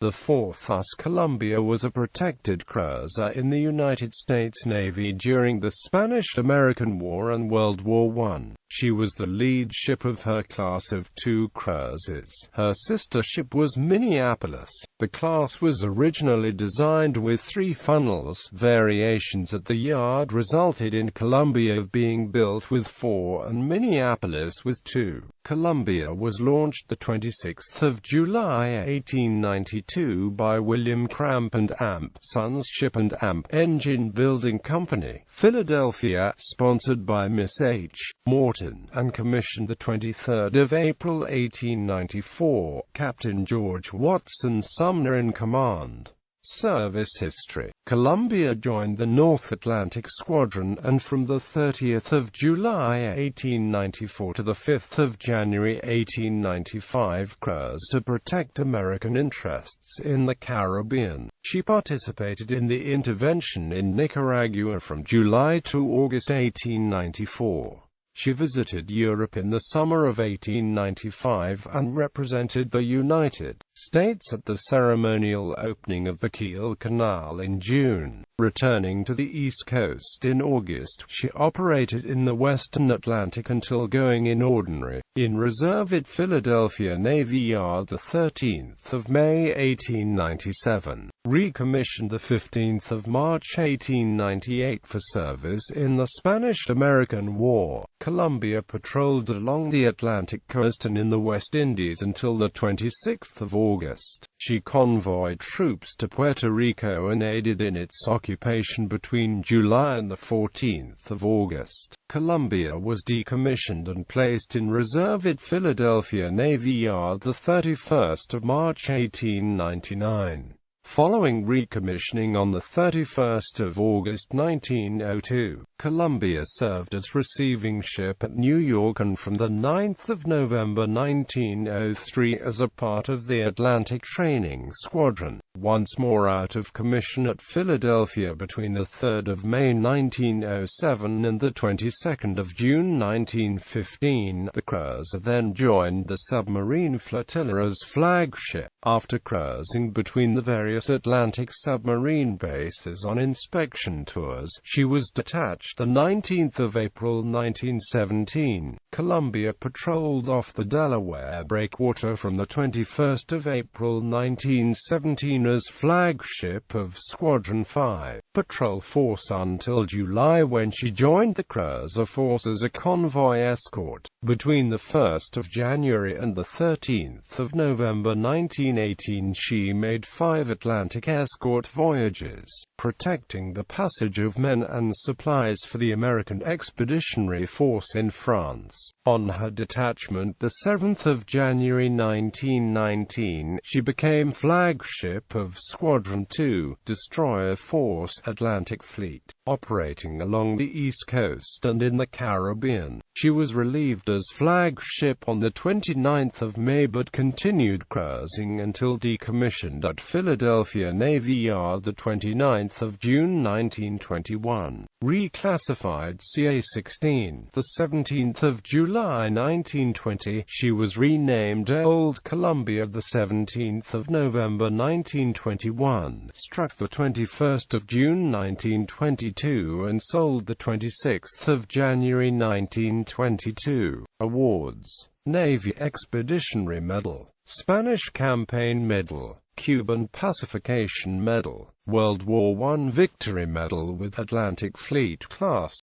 The 4th USS Columbia was a protected cruiser in the United States Navy during the Spanish-American War and World War I. She was the lead ship of her class of 2 cruisers. Her sister ship was Minneapolis. The class was originally designed with 3 funnels. Variations at the yard resulted in Columbia being built with 4 and Minneapolis with 2. Columbia was launched the 26th of July 1892 by William Cramp and Amp Sons Ship and Amp Engine Building Company, Philadelphia, sponsored by Miss H. Morton, and commissioned the 23rd of April 1894. Captain George Watson Sumner in command. Service history. Columbia joined the North Atlantic Squadron, and from the 30th of July 1894 to the 5th of January 1895 cruised to protect American interests in the Caribbean. She participated in the intervention in Nicaragua from July to August 1894. She visited Europe in the summer of 1895 and represented the United States at the ceremonial opening of the Kiel Canal in June. Returning to the East Coast in August, she operated in the Western Atlantic until going in ordinary, in reserve at Philadelphia Navy Yard the 13th of May 1897. Recommissioned the 15th of March 1898 for service in the Spanish-American War. Columbia patrolled along the Atlantic coast and in the West Indies until the 26th of August. She convoyed troops to Puerto Rico and aided in its occupation between July and the 14th of August. Columbia was decommissioned and placed in reserve at Philadelphia Navy Yard the 31st of March 1899. Following recommissioning on the 31st of August 1902, Columbia served as receiving ship at New York, and from the 9th of November 1903 as a part of the Atlantic Training Squadron. Once more out of commission at Philadelphia between the 3rd of May 1907 and the 22nd of June 1915, the cruiser then joined the submarine flotilla as flagship. After cruising between the various Atlantic submarine bases on inspection tours, she was detached the 19th of April 1917. Columbia patrolled off the Delaware breakwater from the 21st of April 1917 as flagship of Squadron 5 Patrol Force until July, when she joined the cruiser force as a convoy escort. Between the 1st of January and the 13th of November 1918 she made 5 Atlantic escort voyages, protecting the passage of men and supplies for the American Expeditionary Force in France. On her detachment the 7th of January 1919, she became flagship of Squadron 2, Destroyer Force, Atlantic Fleet, operating along the East Coast and in the Caribbean. She was relieved as flagship on the 29th of May but continued cruising until decommissioned at Philadelphia Navy Yard the 29th of June 1921. Reclassified CA-16 the 17th of July 1920, she was renamed Old Columbia the 17th of November 1921, struck the 21st of June 1922 and sold the 26th of January 1922. Awards: Navy Expeditionary Medal, Spanish Campaign Medal, Cuban Pacification Medal, World War I Victory Medal with Atlantic Fleet Class